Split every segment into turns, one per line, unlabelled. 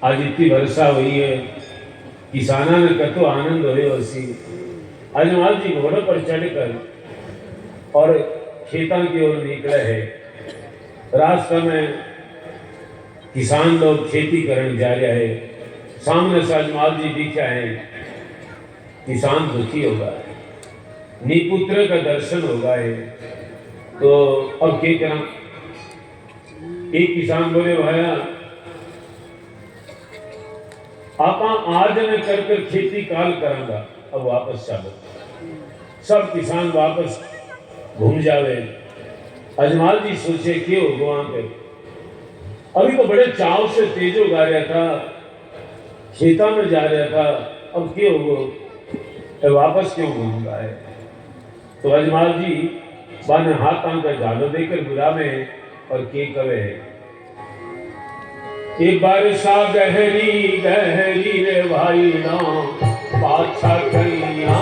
आज इतनी वर्षा हुई है, किसाना ने कतो आनंद हो सी। अजमाल जी घोड़े पर चढ़कर और खेतों की ओर निकले है। रास्ते में किसान लोग खेती करने जा रहे हैं। सामने से अजमाल जी दिखा है। किसान दुखी होगा, निपुत्र का दर्शन होगा है, तो अब क्या करा। एक किसान बोले, भाया आप आज में कर खेती काल करांगा, अब वापस चलो। सब किसान वापस घूम जावे। अजमाल जी सोचे क्यों वहां पे अभी तो बड़े चाव से तेजो गा रहा था, खेता में जा रहा था, अब क्यों वो वापस क्यों घूम रहा है। तो अजमाल जी बाने हाथ का झालो देकर बुरा में और के कवे, एक बारिशा गहरी गहरी रे भाई ना पाछा कलिया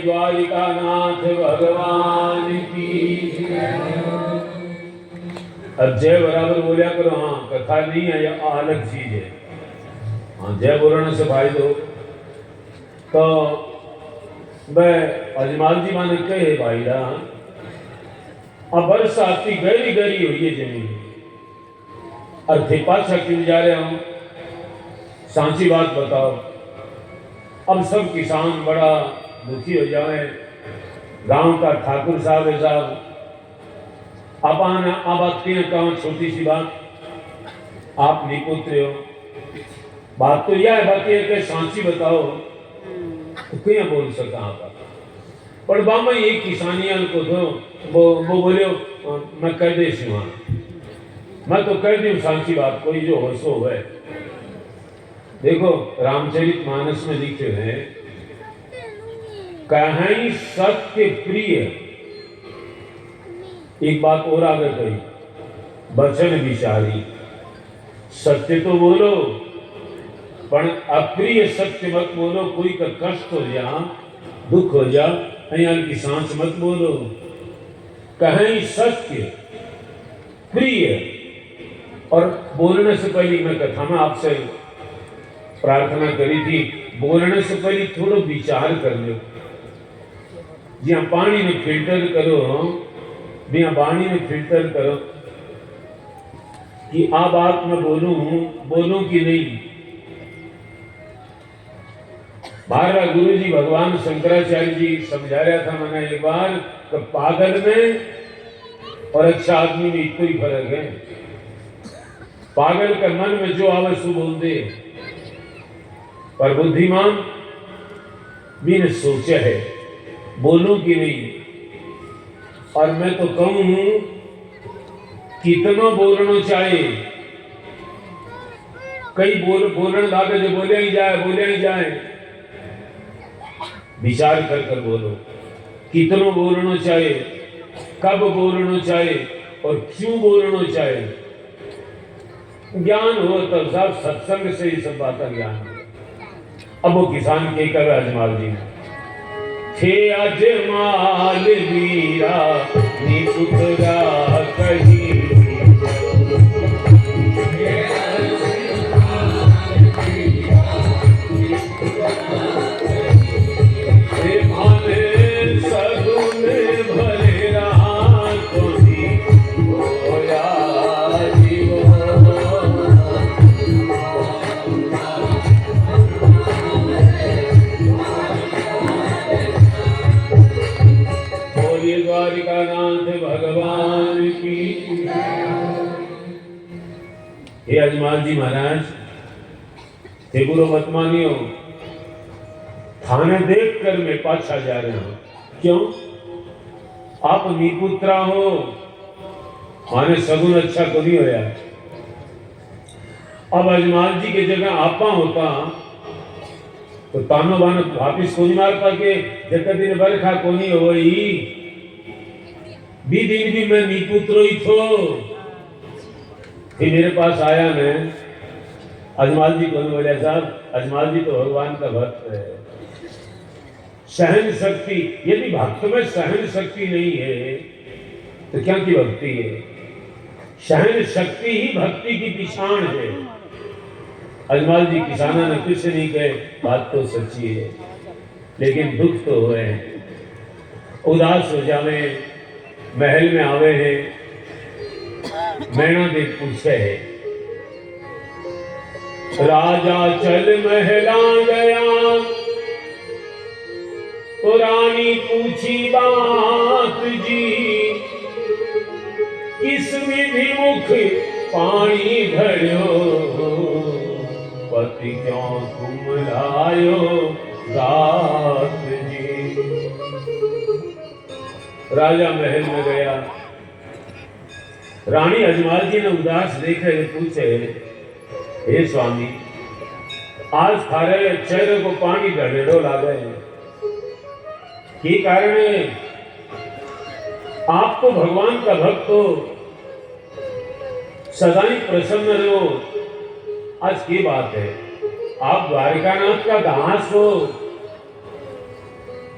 द्वारिका नाथ भगवान की। अब जय बराबर बोलिया करो। हाँ, कथा नहीं है, यह अलग चीज है। हाँ, जय बोलने से भाई दो। तो मैं अजमाल जी माने कहे भाई रा, अब वर्षा आती गहरी गहरी हुई है जमीन, और थे पाछा क्यों जा रहे हूं, सांची बात बताओ। अब सब किसान बड़ा दुखी हो जाए। गांव का ठाकुर साहब है साहब, अपन अब आपकी कहा छोटी सी बात, आप निपुत्र हो, बात तो यह है, बाकी है कि सांची बताओ तो क्या बोल सका आप। पर बामा ये किसानियां को दो, वो बोले मैं कर दे सिवा, मैं तो कर दी सांची बात, कोई जो हो सो है। देखो रामचरित मानस में लिखे हैं, कहीं सत्य प्रिय, एक बात और आगे कही, वचन विचारी। सत्य तो बोलो पर अप्रिय सत्य मत बोलो, कोई का कष्ट हो जा, दुख हो जा, यहाँ की सांस मत बोलो। कहीं सत्य प्रिय, और बोलने से पहले मैं कथा में आपसे प्रार्थना करी थी, बोलने से पहले थोड़ा विचार कर लो। जहाँ पानी में फिल्टर करो, जहाँ पानी में फिल्टर करो कि आ बात मैं बोलूं कि नहीं। महाराज गुरु जी भगवान शंकराचार्य जी समझा रहा था मैंने एक बार, तो पागल में और अच्छा आदमी में इतना ही फर्क है। पागल के मन में जो आवे सो बोल दे, पर बुद्धिमान भी ने सोचा है बोलूं कि नहीं। और मैं तो कहूं कितना बोलना चाहे, कई बोलने लागे जो बोले ही जाए। विचार कर बोलो, कितना बोलना चाहे, कब बोलना चाहे और क्यों बोलना चाहे। ज्ञान हो तब सब सत्संग से ही सब बातें ज्ञान हो। अब वो किसान के कर अजमाल जी थे, अजमाल वीरा निपुत्रा कही, भगवान की। हे अजमाल जी महाराज, हे बुरो मत मानियो, थाने देख कर मैं पाछा जा रहा हूं। क्यों? आप नीपुत्रा हो, माने सगुन अच्छा को नहीं होया। अब अजमाल जी की जगह आपा होता तो तानो बानो वापिस कोनी मारता के जब दिन बरखा कोनी होई भी दिन भी मैं नीपुत्रो ही थो। फिर मेरे पास आया, मैं अजमाल जी को बोला, साहब अजमाल जी तो भगवान का भक्त है, सहन शक्ति, यदि भक्त में सहन शक्ति नहीं है तो क्या की भक्ति है? सहन शक्ति ही भक्ति की पिछाण है। अजमाल जी किसाना ने कुछ नहीं कहे, बात तो सच्ची है, लेकिन दुख तो हुए, उदास हो जावे, महल में आवे है, मैना देख पूछे है, राजा चल महला गया तो रानी पूछी बात जी, किस विधि मुख पानी भरियो, पति क्यों तुम लायो रात जी। राजा महल में गया, रानी अजमाल जी ने उदास देखे पूछे, हे स्वामी आज थारे चेहरे को पानी ढलेड़ो लागे, की कारण है? आप तो भगवान का भक्त हो, सदा ही प्रसन्न रहो, आज की बात है? आप द्वारिकानाथ का दास हो,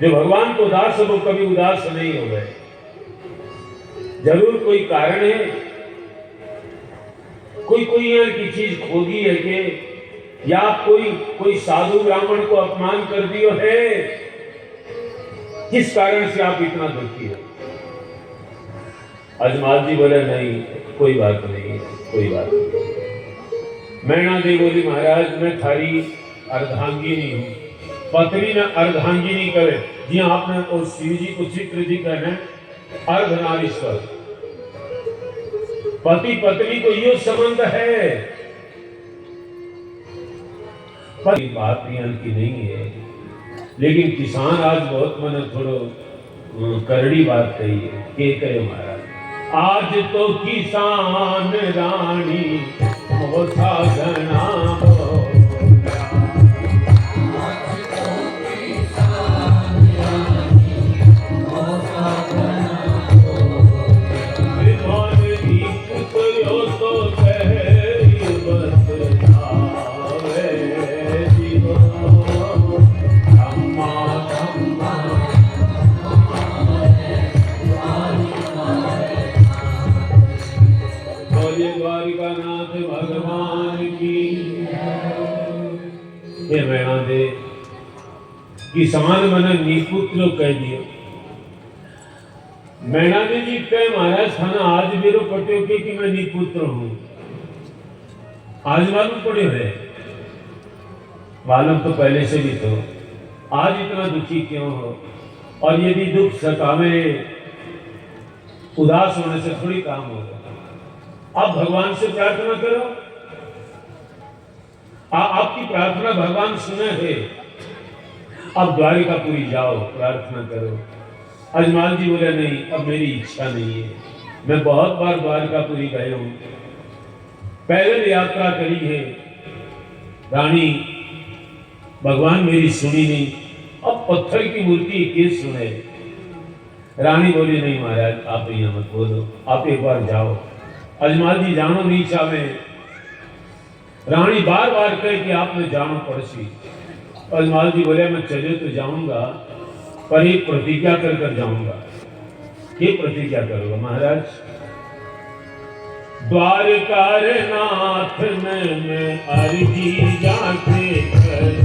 जो भगवान को दास हो वो कभी उदास नहीं हो गए, जरूर कोई कारण है, कोई यहाँ की चीज खोदी है कि या कोई साधु ब्राह्मण को अपमान कर दियो है, किस कारण से आप इतना दुखी हो? अजमाल जी बोले, नहीं कोई बात नहीं, कोई बात नहीं। मैना देवी बोली, महाराज मैं थारी अर्धांगिनी हूं, पत्नी ने अर्धांगिनी करे, जी आपने और शिव जी को चित्र जी कहने अर्धनारीश्वर, पति पत्नी को यो संबंध है, पर बात यहाँ की नहीं है। लेकिन किसान आज बहुत मन थोड़ो करड़ी बात कही है, के कहे महाराज, आज तो किसान रानी मोथा घना हो, किसान मैंने नीपुत्र कह दियो। मैना जी कहे, महाराज थाना आज मेरो पट्यो के कि मैं नीपुत्र हूं, आज मालूम पड़े है? मालूम तो पहले से भी तो, आज इतना दुखी क्यों हो? और यदि दुख सतावे, उदास होने से थोड़ी काम होगा। आप भगवान से प्रार्थना करो, आपकी प्रार्थना भगवान सुने है। अब द्वारिकापुरी जाओ, प्रार्थना करो। अजमाल जी बोले, नहीं अब मेरी इच्छा नहीं है, मैं बहुत बार द्वारिकापुरी गए हूं, पैदल यात्रा करी है, रानी भगवान मेरी सुनी नहीं, अब पत्थर की मूर्ति के सुने? रानी बोली, नहीं महाराज आप यहाँ मत बोलो, आप एक बार जाओ। अजमाल जी जानो नहीं चाहे, रानी बार बार कहे कि आपने जानो पड़सी। अजमाल जी बोले, मैं चले तो जाऊंगा, पर एक प्रतिज्ञा कर कर जाऊंगा। ये प्रतिज्ञा करूंगा महाराज, द्वारकानाथ में मैं अर्जी जाके कर,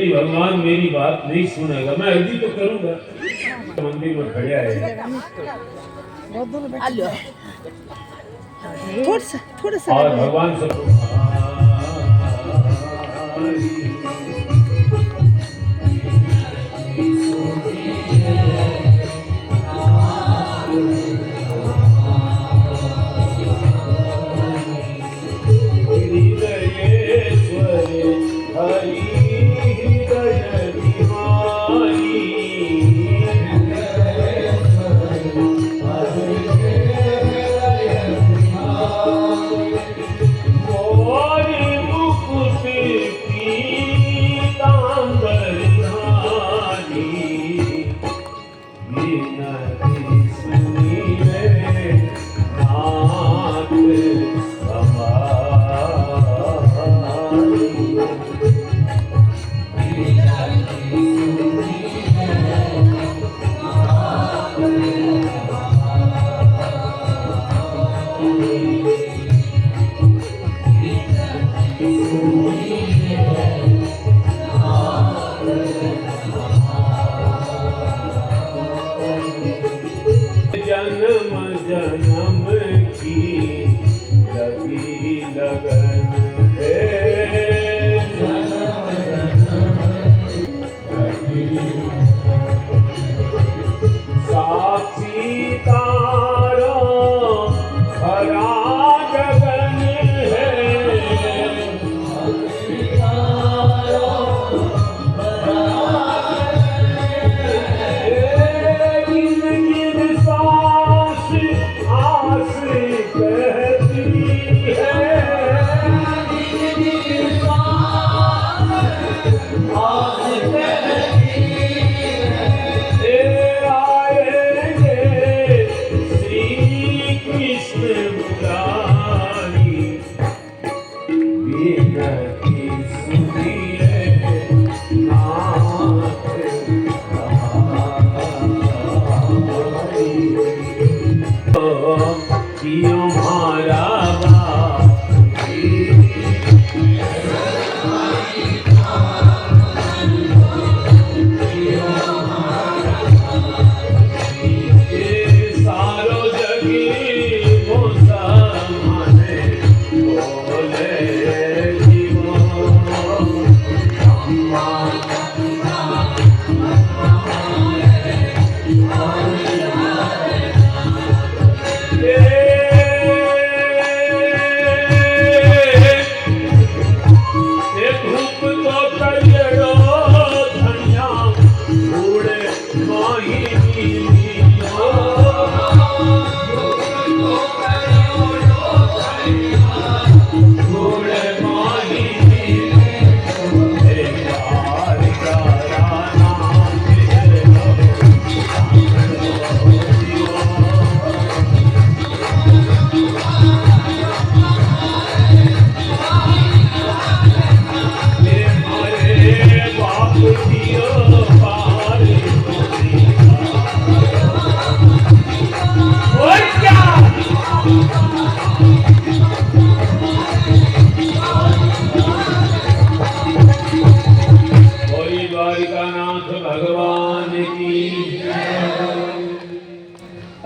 यदि भगवान मेरी बात नहीं सुनेगा, मैं अर्जी तो करूंगा। मंदिर में खड़ा है
थोड़ा सा
और भगवान से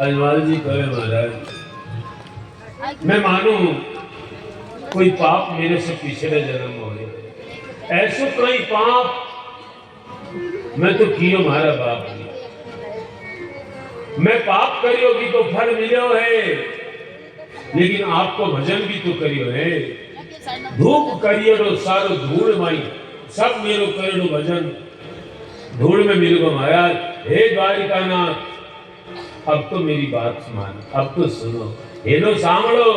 अजवाल जी कहे महाराज, मैं मानू कोई पाप मेरे से पिछले जन्म हो गए, ऐसो कोई पाप मैं तो कियो मारा बाप जी, मैं पाप करियो भी तो फल मिलो है, लेकिन आपको भजन भी तो करियो है। धूप करियो तो सारो धूल माई, सब मेरो करियो भजन धूल में मिल गो महाराज। हे द्वारिकानाथ, अब तो मेरी बात मान, अब तो सुनो, हेलो सांभळो।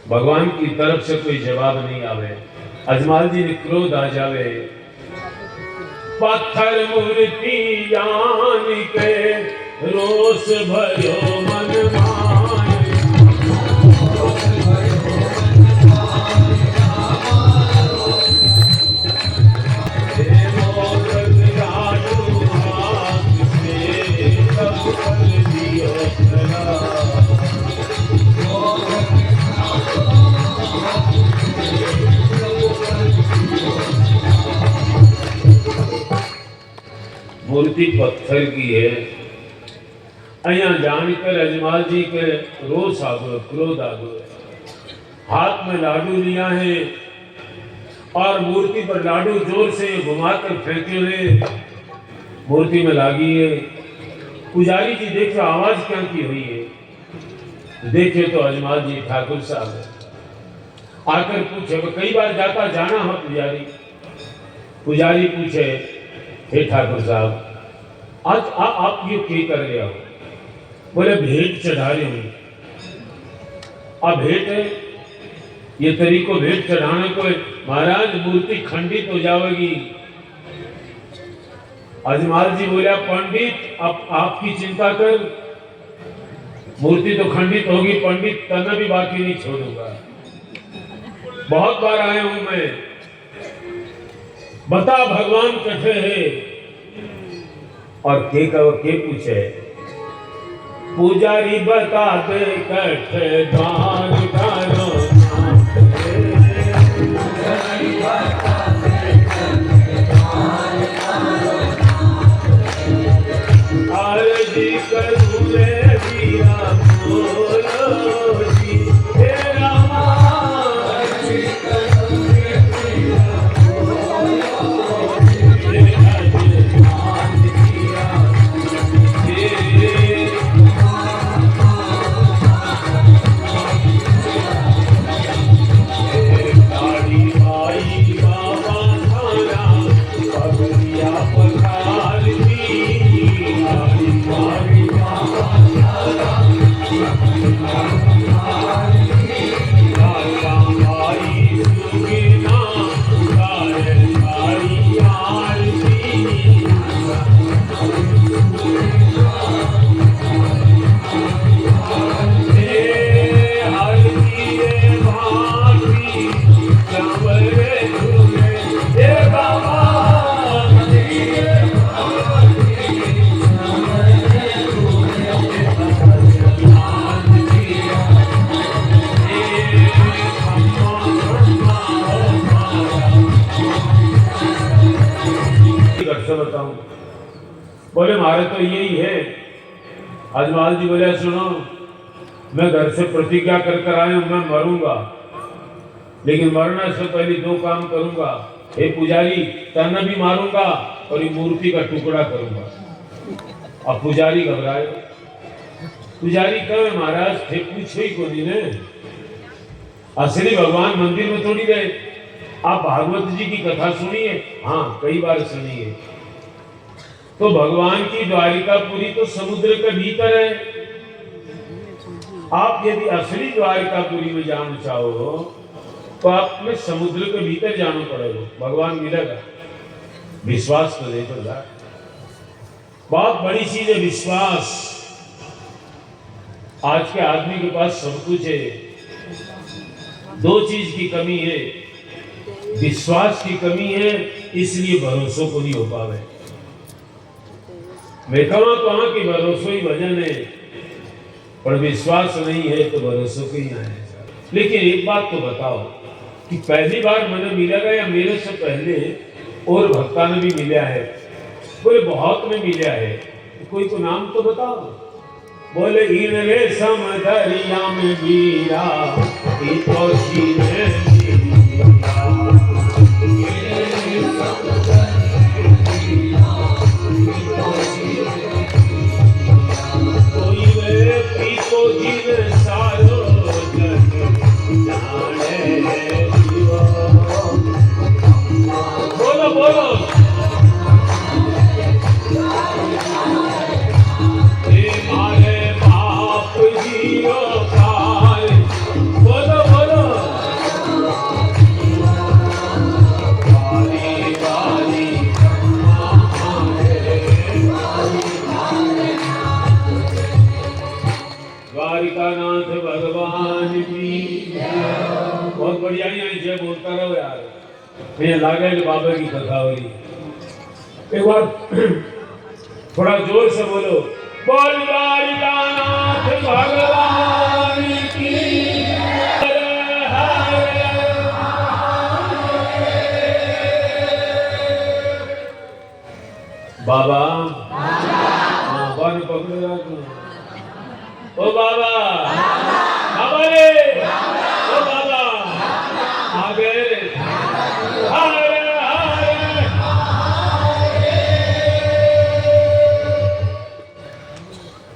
भगवान की तरफ से कोई जवाब नहीं आवे। अजमाल जी ने क्रोध आ जावे, पत्थर मूर्ति जान के रोष भरो मन माय, मूर्ति पत्थर की है। अहिया जानकर अजमाल जी के रोष आ गए, क्रोध आ गए। हाथ में लाडू लिया है और मूर्ति पर लाडू जोर से घुमाकर फेंके हुए मूर्ति में लागी है। पुजारी जी देखो आवाज क्या की हुई है। देखे तो अजमाल जी ठाकुर साहब आकर पूछे, कई बार जाता जाना है पुजारी। पुजारी पूछे, हे ठाकुर साहब आज आप ये क्या कर रहे हो? बोले भेंट चढ़ा रहे हूं। अब भेंट है, ये तरीको भेंट चढ़ाने को महाराज मूर्ति खंडित हो जाएगी। अजमाल जी बोला, पंडित अब आपकी चिंता कर, मूर्ति तो खंडित होगी, पंडित तना भी बाकी नहीं छोड़ूंगा। बहुत बार आया हूं मैं, बता भगवान कठे है। और के पूछे, पुजारी बता दे कठे दान करो। आरजी करूं मैं दिया बोलो जी, हे रामा आरजी करूं मैं दिया बोलो जी, हे अजमान दिया गाड़ी आई बाबा थाना पगड़िया पखार दी। बताऊं, बोले मारे तो यही है। अजमाल जी बोले, सुनो मैं घर से प्रतिज्ञा कर कर आया हूं, मैं मरूंगा, लेकिन मरने से पहले दो काम करूंगा। हे पुजारी, तना भी मारूंगा और ये मूर्ति का टुकड़ा करूंगा। अब पुजारी घबराए। पुजारी कहे, महाराज थे पूछो ही को नहीं ने, असली भगवान मंदिर में थोड़ी गए। आप भागवत जी की कथा सुनिए, हाँ कई बार सुनिए। तो भगवान की द्वारिकापुरी तो समुद्र के भीतर है। आप यदि असली द्वारिकापुरी में जाना चाहो तो आप में समुद्र के भीतर जाना पड़ेगा, भगवान मिलेगा। विश्वास तो देखो यार, बहुत बड़ी चीज है विश्वास। आज के आदमी के पास सब कुछ है, दो चीज की कमी है, विश्वास की कमी है, इसलिए भरोसों को नहीं हो पावे। मैं कहूँ तो हाँ की भरोसों ही भजन है, पर विश्वास नहीं है तो भरोसों को ही आए। लेकिन एक बात तो बताओ कि पहली बार मैंने मिलेगा या मेरे से पहले और भक्ता ने भी मिला है? बोले बहुत में मिला है। कोई को नाम तो बताओ। बोले इन रेशम दरिया में मीरा, बोलो बोलो मारे बाप जियो पार, बोलो बोलो बारी बारी द्वारिकानाथ भगवान की। बहुत बढ़िया नहीं जय बोलता रहो यार, मुझे लागे बाबा की कथा हो रही। एक बार थोड़ा जोर से बोलो, बोल द्वारिकानाथ भगवान की। बाबा ओ बाबा बाबा रे ओ बाबा आ गए रे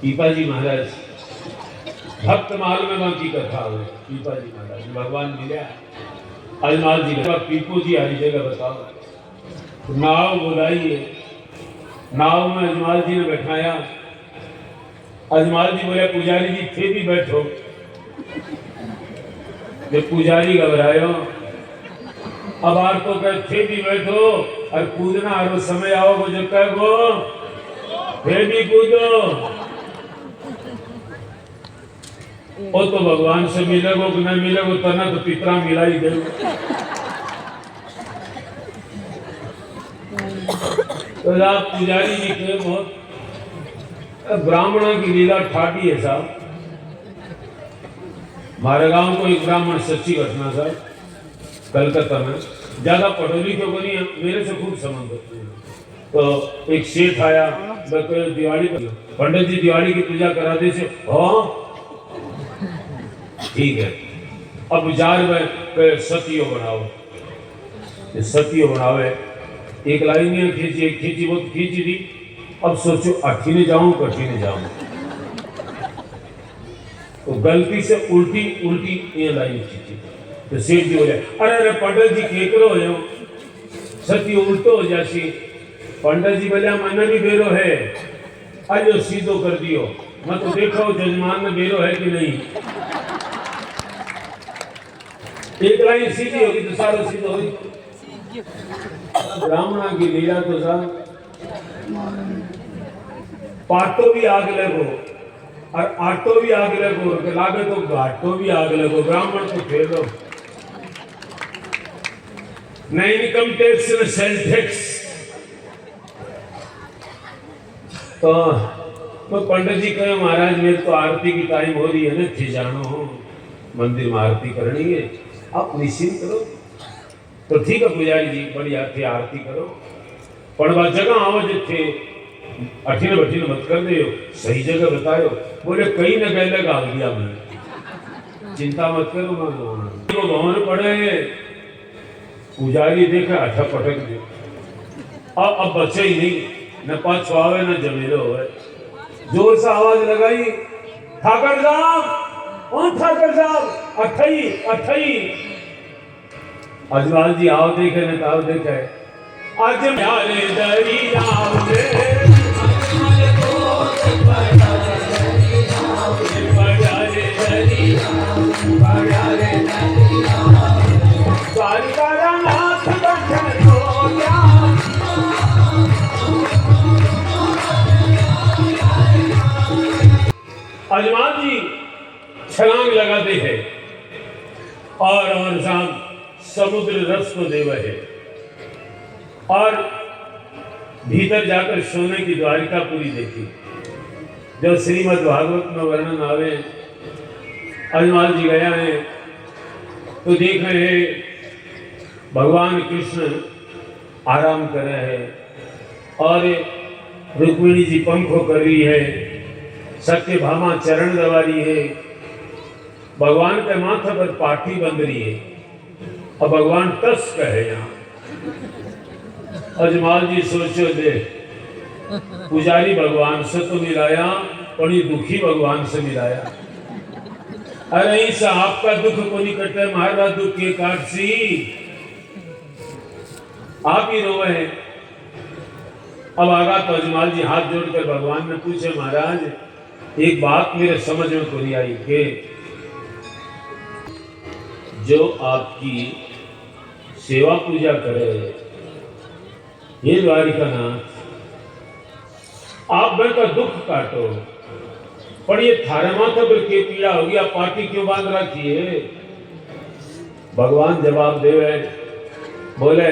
पीपाजी महाराज भक्त महल में बाकी कथा हुई। पीपाजी महाराज भगवान मिले अजमाल जी का पीपू जी हरी जगह बताओ नाव बुलाइए। नाव में अजमाल जी ने बैठाया। अजमाल जी बोले पुजारी जी थे भी बैठो। जब पुजारी घबरायो अब आर तो कहे थे भी बैठो और कूदना हर समय आओ वो जो कह गो थे भी कूदो। वो तो भगवान से मिलेगो कि नहीं मिलेगो तना तो पितरा मिला ही दे। तो आप पुजारी जी के बहुत ब्राह्मणों की लीला ठाटी है साहब। हमारे गांव को एक ब्राह्मण सच्ची घटना साहब कलकत्ता में ज्यादा पटोरी क्यों बनी है मेरे से खूब संबंध होते हैं। तो एक सेठ आया दिवाली पर पंडित जी दिवाली की पूजा करा दे से हाँ ठीक है। अब जार में सतियो बनाओ सतियो बनावे एक लाइन खींची खींची बहुत खींची दी। अब सोचो अठी ने जाऊं कठी ने जाऊं तो गलती से उल्टी उल्टी ये लाइन खींची। तो सेठ जी बोले अरे अरे पंडित जी केकरो हो सती उल्टो हो जासी। पंडित जी बोले मैंने भी बेरो है अरे सीधो कर दियो। मैं तो देखो जजमान में बेरो है कि नहीं। एक लाइन सीधी होगी तो सारा सीधा होगी। ब्राह्मणा की लीला तो साहब पाटो भी आग लगो और आटो भी आग लगो लागे तो घाटो भी आग लगो। ब्राह्मण को फेरो न इनकम टैक्स न सेल टैक्स। तो पंडित जी कहे महाराज मेरे तो आरती की टाइम हो रही है ना थी जानो हो मंदिर में आरती करनी है आप निश्चिंत करो। तो ठीक है पुजारी जी बढ़िया थे आरती करो पर बात जगह आओ जिथे अठीने बठीने मत कर दे सही जगह बतायो। बोले कहीं न गए गाल दिया मैंने चिंता मत करो मैं भवन पड़े। पुजारी देखा अच्छा पटक दे अब बचे ही नहीं न पाछो आवे न जमेलो हो। जोर से आवाज लगाई ठाकर साहब ओ ठाकर साहब अठई अठई। अजवाल जी आओ देखे न ताव देखे आज प्यारे दरिया अजमान जी छलांग लगाते हैं और साहब समुद्र रस को देव है और भीतर जाकर सोने की द्वारिका पूरी देखी। जो श्रीमद् भागवत में वर्णन आवे अजमाल जी गया है तो देख रहे हैं भगवान कृष्ण आराम कर रहे हैं और रुक्मिणी जी पंखों कर रही है सत्यभामा चरण दबा रही है। भगवान के माथे पर पाठी बंध रही है और भगवान तस्क है यहाँ। अजमाल जी सोचो दे पुजारी भगवान से तो मिलाया और ये दुखी भगवान से मिलाया। अरे इस आपका दुख को नहीं कटे महाराज दुख के काटसी आप ही रोए हैं। अब आगा तो अजमाल जी हाथ जोड़कर भगवान ने पूछे महाराज एक बात मेरे समझ में को नहीं आई कि जो आपकी सेवा पूजा करे ये द्वारिकानाथ आप मेरे का दुख काटो पर ये थारे माथे पर के पीड़ा होगी आप पार्टी क्यों बांध रखी है। भगवान जवाब देवे बोले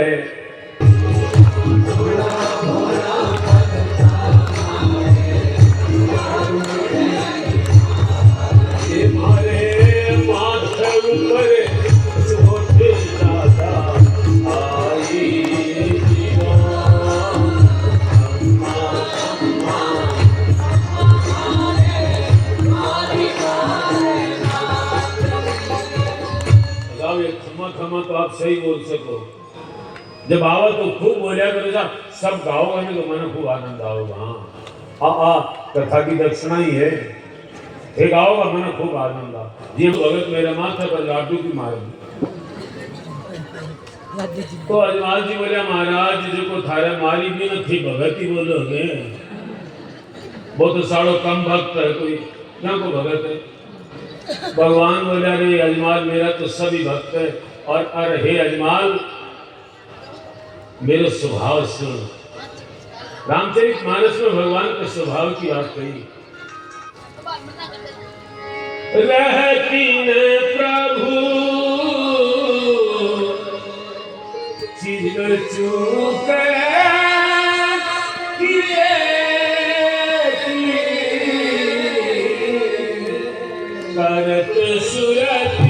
में तो आप सही बोल सको। जब आओ तो खूब बोलिया करो, सब गाओगे ना तो मन खूब आनंद आओगा। हाँ कथा की दक्षिणा ही है, एक आओगा मन खूब आनंद आ। जी भगत मेरे माथे पर लाडू की मार दी। तो अजमाल जी बोले महाराज जी को थारे मारी भी न थी भगत ही बोलोगे, वो तो साड़ो कम भक्त है, कोई क्या को भगत है। भगवान बोले अरे अजमाल मेरा तो सभी भक्त है, और अरे हे अजमाल मेरे स्वभाव सुन। रामचरित मानस में भगवान के स्वभाव की बात कही। रहती ने प्रभु चीज चूक करत सुरति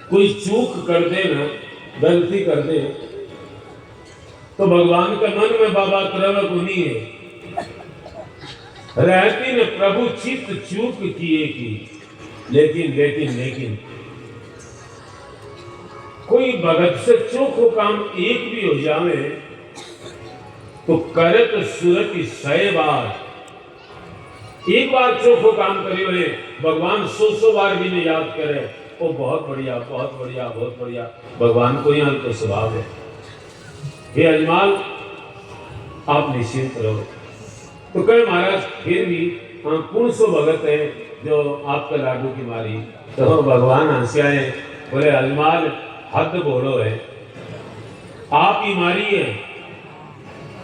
कोई चूक कर दे ना, गलती कर दे तो भगवान के मन में बाबा त्रवक नहीं है। रहती ने प्रभु चित्त चूक किए की, लेकिन कोई भगत से चूक हो काम एक भी हो जावे तो करत सुरति 100 बार। एक बार चूक हो काम करे हुए भगवान 100 बार भी नहीं याद करे, वो बहुत बढ़िया बहुत बढ़िया बहुत बढ़िया। भगवान को यहाँ तो स्वभाव है। हे अजमाल आप निश्चिंत रहो। तो कहे महाराज फिर भी हाँ कौन सो भगत है जो आपका लाडू की मारी। तो भगवान हंसियाए बोले अजमाल हद बोलो है, आप ही मारी है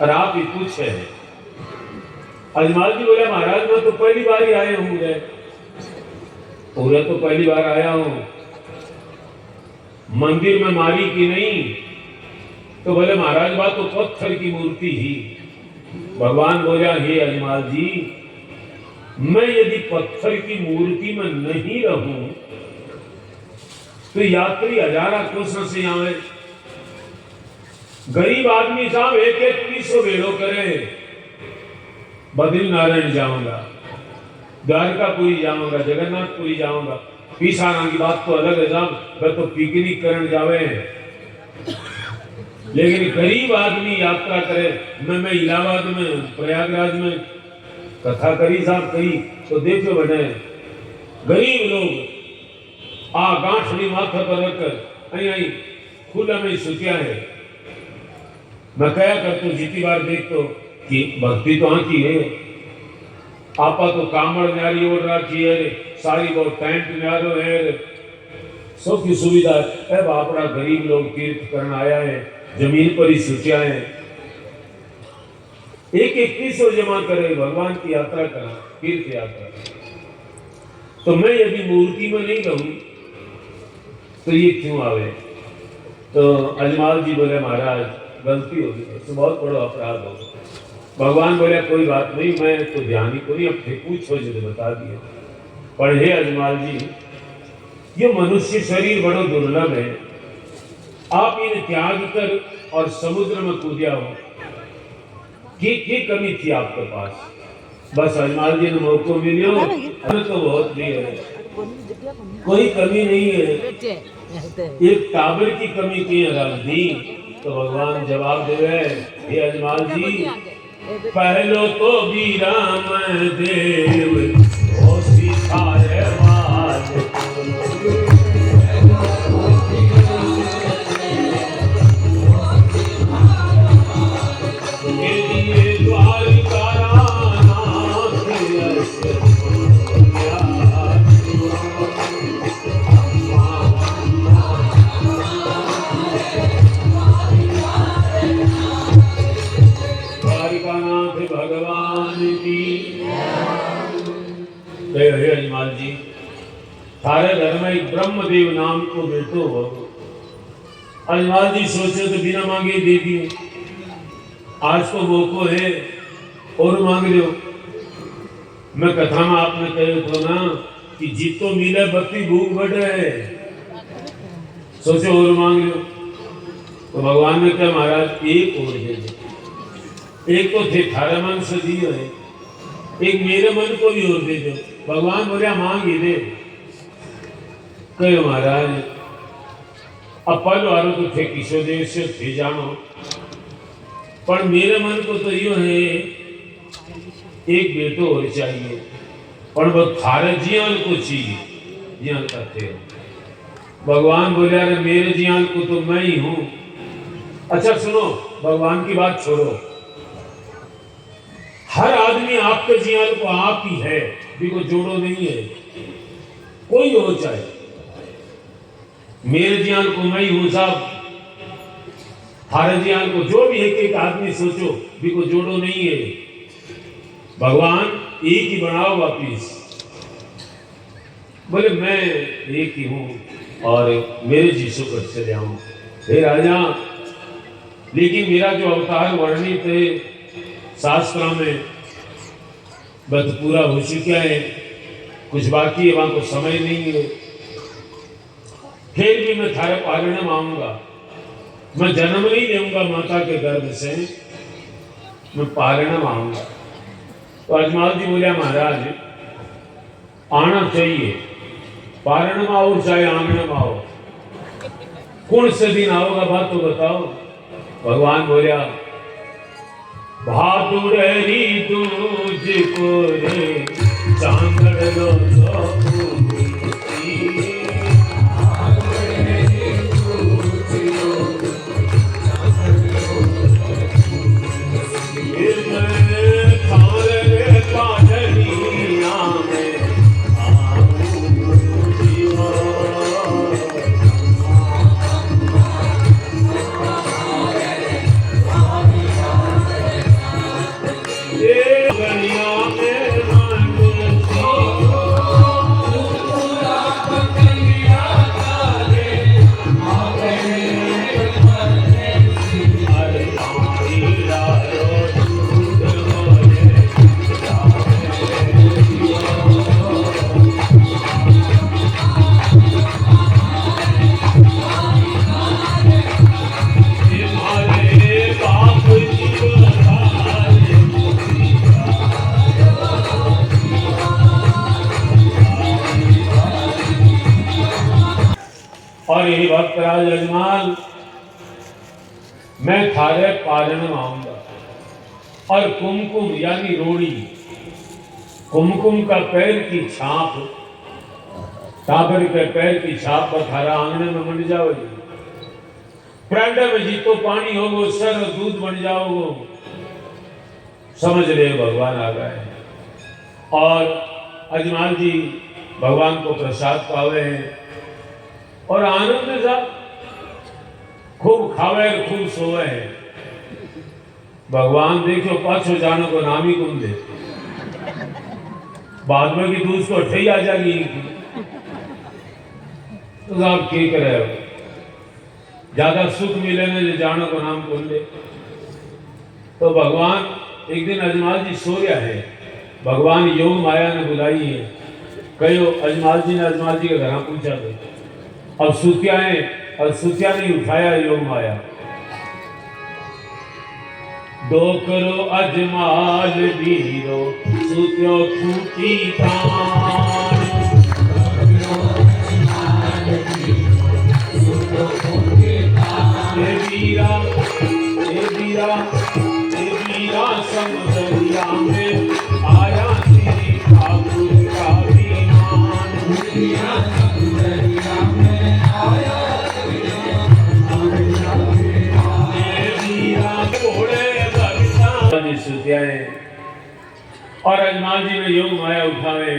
और आप ही पूछे है। अजमाल जी बोले महाराज मैं तो पहली बार ही आए हूँ, पूरा तो पहली बार आया हूँ, मंदिर में मारी की नहीं। तो बोले महाराज बात तो पत्थर की मूर्ति ही। भगवान बोला हे अजमाल जी मैं यदि पत्थर की मूर्ति में नहीं रहूं तो यात्री हजारा कोसों से आवे, गरीब आदमी जाओ एक 300 वेड़ो करे। बद्रीनारायण जाऊंगा, द्वारकापुरी जाऊंगा, जगन्नाथपुरी जाऊंगा, पीसाना की बात तो अलग है साहब, वह तो पिकनिक करने जावे। लेकिन गरीब आदमी यात्रा करे, मैं इलाहाबाद में प्रयागराज में कथा करी साहब कही तो देखो बने गरीब लोग गांठड़ी माथा पर रखकर आई खुला में सुतिया है। मैं क्या करता हूँ जीती बार देख तो कि भक्ति तो हाँ की है, आपा तो कामड़ न्यारी ओढ़ रखी है, सारी बहुत टेंट न्यारो है, सबकी सुविधा है। बापड़ा गरीब लोग तीर्थ करने आया है, जमीन पर ही सुतिया है। एक 300 जमा करे, भगवान की यात्रा करा, तीर्थ यात्रा। तो मैं यदि मूर्ति में नहीं रहूं तो ये क्यों आवे। तो अजमाल जी बोले महाराज गलती होगी तो बहुत बड़ा अपराध होगा। भगवान बोले कोई बात नहीं, मैं तो ध्यान ही को नहीं, अब पूछो जो बता दिया। पर हे अजमाल जी ये मनुष्य शरीर बड़ो दुर्लभ है, आप इन्हें त्याग कर और समुद्र में कूदिया हो, की कमी थी आपके पास। बस अजमाल जी ने मौको मिलियो तो बहुत भी है, कोई कमी नहीं है, एक टाबर की कमी की है दी। तो भगवान जवाब दे रहे हे अजमाल जी पहलो तो भी राम देव ओ सिखाए बाज। अजमाल जी थारे घर में एक ब्रह्मदेव नाम को बेटो हो। अजमाल जी सोचे तो बिना मांगे दे दिए, आज तो मौको है और मांग लो। मैं कथा में आपने कहे तो ना कि जितो मिले बत्ती भूख बढ़े, सोचे और मांग लो। तो भगवान ने कहा महाराज एक और दे दो, एक तो थे थारे मन से दिए है, एक मेरे मन को भी और दे दो। भगवान बोलिया मांग ही दे। कहो महाराज अब पल वालों तो थे किशोर देव से थे जानो, पर मेरे मन को तो यो है एक बेटो और चाहिए, पर वो थारे जियान को चाहिए, जियान करते हो। भगवान बोले अरे मेरे जियान को तो मैं ही हूं। अच्छा सुनो, भगवान की बात छोड़ो, हर आदमी आपके जियान को आप ही है, भी को जोड़ो नहीं है, कोई हो चाहे, मेरे जियान को मैं ही हूं साहब, थारे जियान को जो भी एक एक आदमी सोचो, भी को जोड़ो नहीं है, भगवान एक ही बनाओ वापिस। बोले मैं एक ही हूं और मेरे जीसु को चले आऊं। हे राजा, लेकिन मेरा जो अवतार वर्णित है शास्त्रों में बस पूरा हो चुका है, कुछ बाकी है, वहां को समय नहीं है। फिर भी मैं थारे पालन में आऊंगा, मैं जन्म नहीं दूंगा माता के गर्भ से, मैं पालन में आऊंगा। तो अजमाल जी बोलिया महाराज आना चाहिए, पारण में आओ चाहे आंगन में आओ, कौन से दिन आओगा बात तो बताओ। भगवान बोलिया भादुड़री तुझको रे चांदड़ लो और यही भक्तराज अजमाल मैं थारे पालन में आऊंगा। और कुमकुम यानी रोड़ी, कुमकुम का पैर की छाप, टाबर के पैर की छाप पर थारा आंगने में बन जाओगी। प्रांडा में जीतो पानी होगो, सर दूध बन जाओगो। समझ ले भगवान आ गए। और अजमाल जी भगवान को प्रसाद पावे हैं और आनंद से खूब खावे खूब सोवे है। भगवान देखो पाछो जानो को नाम ही कौन दे, बाद में की दूध को अठे आ जाएगी। तो आप क्या करे हो, ज्यादा सुख मिले ना जो जानो को नाम कौन दे। तो भगवान एक दिन अजमाल जी सो रहा है, भगवान योग माया ने बुलाई है। कहो अजमाल जी ने अजमाल जी के घर पूछा तो अब सुतिया है, और सुतिया नहीं उठाया योग माया। दो करो अजमाल बीरो सुत्यो खूटी तान, ए वीरा ए वीरा ए वीरा समदरिया में आया तेरे ठाकुर का विमान। और अजमाल जी में योग माया उठावे,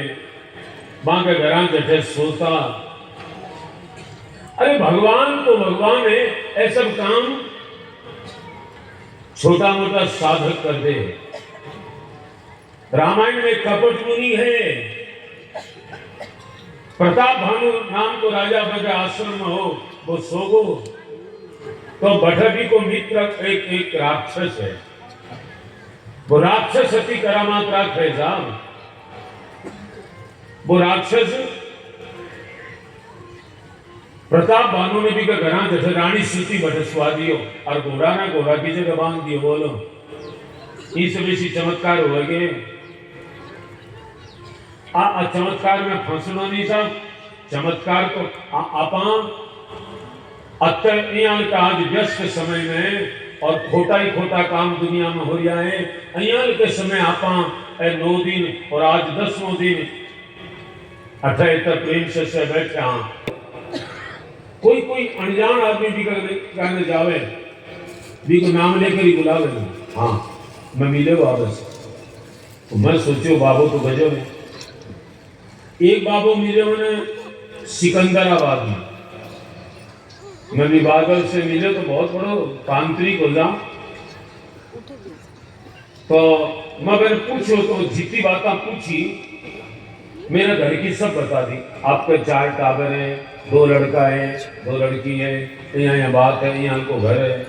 मां के घर बैठे सोता। अरे भगवान तो भगवान है, ऐसा काम छोटा मोटा साधक कर दे। रामायण में कपट मुनि है, प्रताप भानु नाम को राजा बगे आश्रम में हो, वो सोगो तो बठगी को मित्र एक राक्षस है, वो राक्षस अति करामात राख है साहब। वो राक्षस प्रताप भानु ने भी घरा जैसे रानी सूती बटसवा दियो और घोड़ा ना घोड़ा की जगह बांध दियो। बोलो इस बेसी चमत्कार हो गए। आ चमत्कार में फंसनो नहीं सब। चमत्कार तो आपा अत्यार का आज व्यस्त समय में और खोटा ही खोटा काम दुनिया में हो रहा है। अयाल के समय आपा 9 दिन और आज 10वां दिन अठहत्तर प्रेम से बैठे। हाँ कोई कोई अनजान आदमी भी करने जावे भी को नाम लेकर ही बुलावे। हाँ मैं मिले वापस तो मैं सोचो बाबू तो गजब है। एक बाबू मिले उन्हें सिकंदराबाद में। मैं भी बादल से मिले तो बहुत बड़ो तांत्रिक हो जा। तो मैं मैंने पूछो तो जितनी बातें पूछी मेरे घर की सब बता दी। आपके 4 टाबर है, 2 लड़का है, 2 लड़की है, यहाँ बात है, यहाँ को घर है।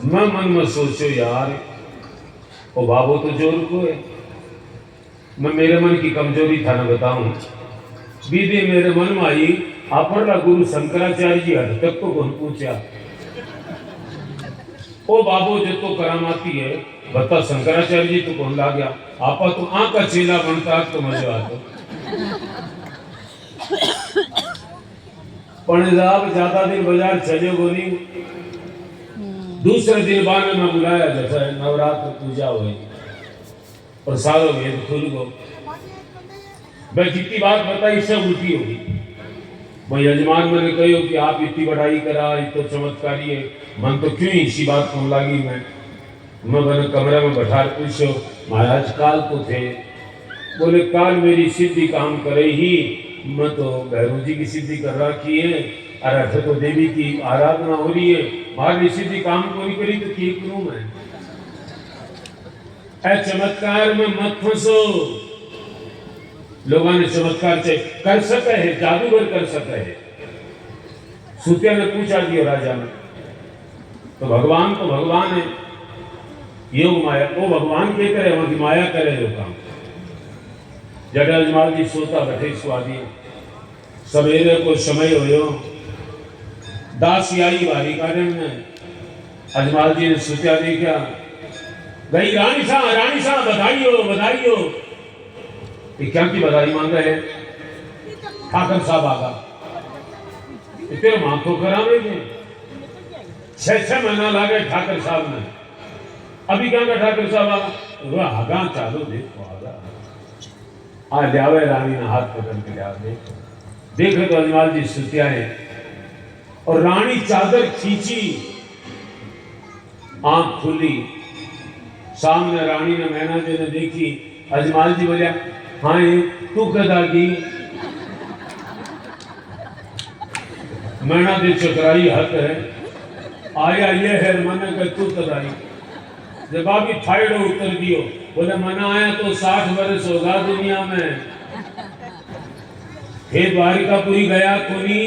मैं मन में सोचो यार वो बाबू तो जोर को है। मैं मेरे मन की कमजोरी था ना बताऊं। बीदी मेरे मन में आई आपका गुरु शंकराचार्य जी हद तक तो कौन पूछा ओ बाबू जो तो करामाती है बता शंकराचार्य जी तो कौन ला गया। आपा तो आँख का चेला बनता तो मजा आता। पंजाब ज्यादा दिन बाजार चले गोली। दूसरे दिन बाद में बुलाया जैसा नवरात्र पूजा हुई और सालों में खुल गो। मैं जितनी बात बताई सब उल्टी होगी। मैं यजमान मैंने कहो कि आप इतनी बढ़ाई करा इतो चमत्कारी है मन तो क्यों इसी बात को लगी। मैं मैंने कमरे में बैठा पूछो महाराज काल को थे। बोले काल मेरी सिद्धि काम करे ही। मैं तो भैरव जी की सिद्धि कर रखी है। अरे तो देवी की आराधना हो रही है। मारी सिद्धि काम को नहीं करी तो क्या करूं मैं। ऐ चमत्कार में मत फंसो। लोगों ने चमत्कार से कर सके है जादूगर कर सके है। सूत्या ने पूछा दिया राजा ने तो भगवान है योग माया वो भगवान के करे वहां की माया करे जो काम। जटाजमाल जी सोता बैठे स्वादी सवेरे को समय हो दासी आई बारी कारण में। अजमाल जी ने सोचा देखा गई रानी सा बधाई हो। ये क्या की बधाई मांग रहे हैं। ठाकर साहब आगा तेरे माथो करावेंगे 6 महीना लागे ठाकर साहब ने। अभी क्या ठाकर साहब आगा चालो देखो आगा आ जावे रानी ने हाथ पकड़ के जावे। देखो तो अजमाल जी सुतिया है और रानी चादर खींची आंख खुली सामने रानी ने मैना जी ने देखी। अजमाल जी बोलिया हाँ तू कदा की। मैना दे चकराई हक है आया ये है मन कर तू कदाई। जब अभी फाइड उत्तर दियो बोले मना आया तो 60 वर्ष होगा दुनिया में। हे द्वारिकापुरी गया कोनी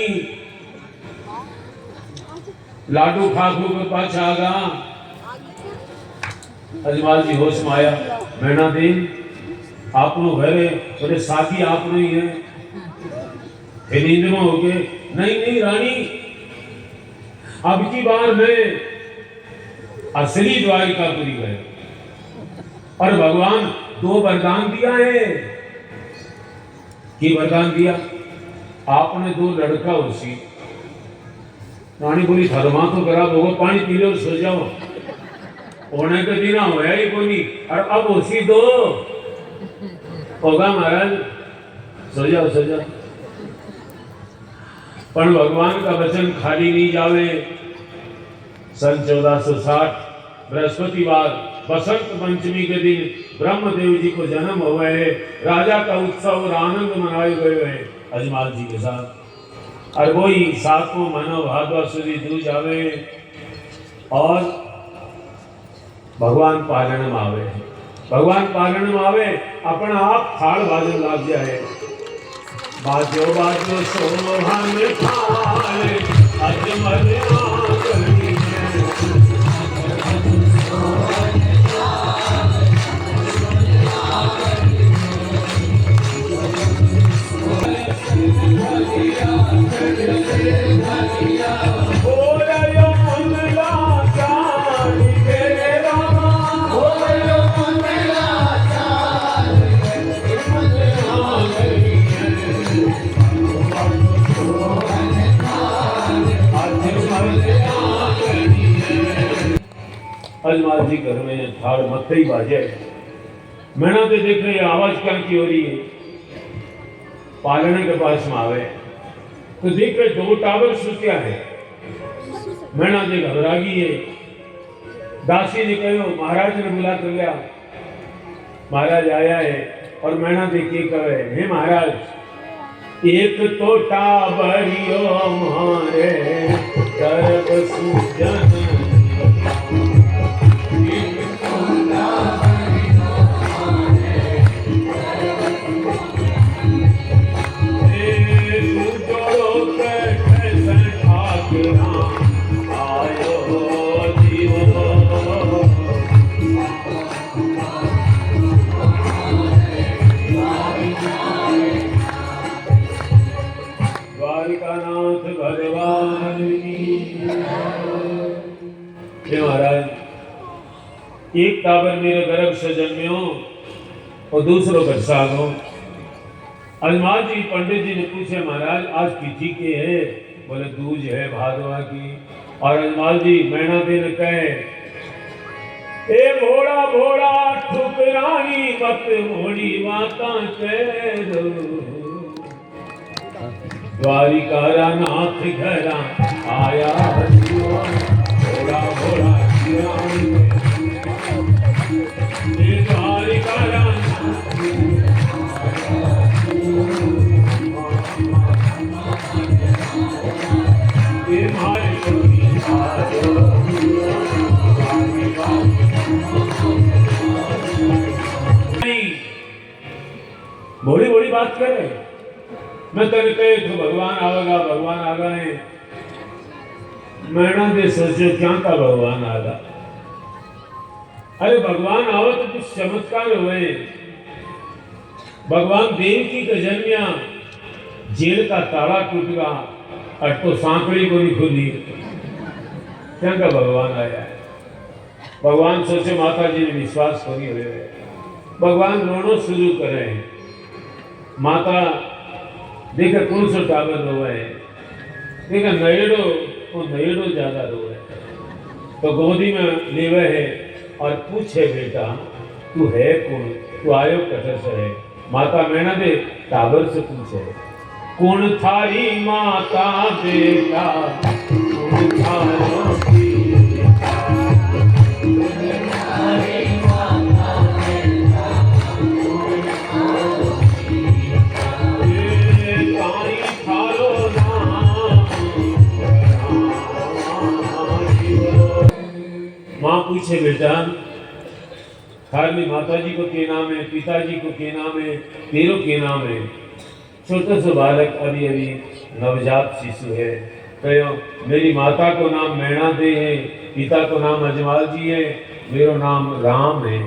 लाडू खाखू के पास आगा। अजमाल जी होश में आया मैना देन आपनो घर है बोले शादी आपनो ही है। फिर नींद में हो गए नहीं रानी अब की बार में असली द्वारिकापुरी गए और भगवान 2 वरदान दिया है। कि वरदान दिया आपने 2 लड़का उसी। रानी बोली थरमा तो करा होगा पानी पी लो सो जाओ होने के दिन होया ही कोई और अब उसी 2 होगा महाराज सो जाओ। पर भगवान का वचन खाली नहीं जावे। सन 1460 बृहस्पतिवार बसंत पंचमी के दिन ब्रह्मदेव जी को जन्म हुआ है। राजा का उत्सव और आनंद मनाए गए है अजमाल जी के साथ। और वही 7वां महीना भादवा सुदी दू जावे और भगवान पालन में आवे। भगवान पालन में आवे अपना आप थाल बाजन लाग जाए। बाजो सोहन थाल अजमल आंगली अजमाल जी घर में थाड़ मत्थे ही बाजे। मैंने तो देख रही आवाज क्या की हो रही है, पालने के पास में आवे तो देख रहे 2 टावर सुत्या है। मैंने जी घबरा गई है। दासी ने कहो महाराज ने बुला कर लिया। महाराज आया है और मैंने देखिए कहे हे महाराज एक तो टाबरियो मारे गर्भ सूजन द्वारिकानाथ भगवान की। महाराज एक टाबर मेरे गर्भ से जन्म्यो और दूसरो बरसात हो। अजमाल जी पंडित जी ने पूछे महाराज आज तिथि के है? बोले दूज है भादवा की। और अजमाल जी मैना दिन कहे ए भोड़ा भोड़ा ठुकरानी मत मोड़ी माता कह दो द्वारिका नाथ घरा आया भोड़ा भोड़ा द्वारिका बड़ी बड़ी बात करे। मैं तेरे कहे तो भगवान आवेगा भगवान आ गए। मैंने दे सोचो क्या था भगवान आगा। अरे भगवान आवे तो कुछ चमत्कार हुए। भगवान देव की जन्मिया जेल का ताला टूट गया और तो सांकड़ी को नहीं खुली। क्या का भगवान आया। भगवान सोचे माता जी ने विश्वास करी हुए। भगवान रोनो शुरू करे। माता देखे कौन सा टाबर रोवे है। देखा नयड़ो वो नयड़ो ज्यादा रोवे तो गोदी में लेवे है और पूछे बेटा तू है कौन, तू आयो कटर से है। माता मैंने दे टाबर से पूछे कौन थारी माता बेटा कौन थारो माँ पूछे बेटा थारी माता जी को के नाम है, पिताजी को के नाम है, तेरो के नाम है। छोटा सा बालक अभी अभी नवजात शिशु है। कहो मेरी माता को नाम मैना दे है, पिता को नाम अजमाल जी है, मेरा नाम राम है।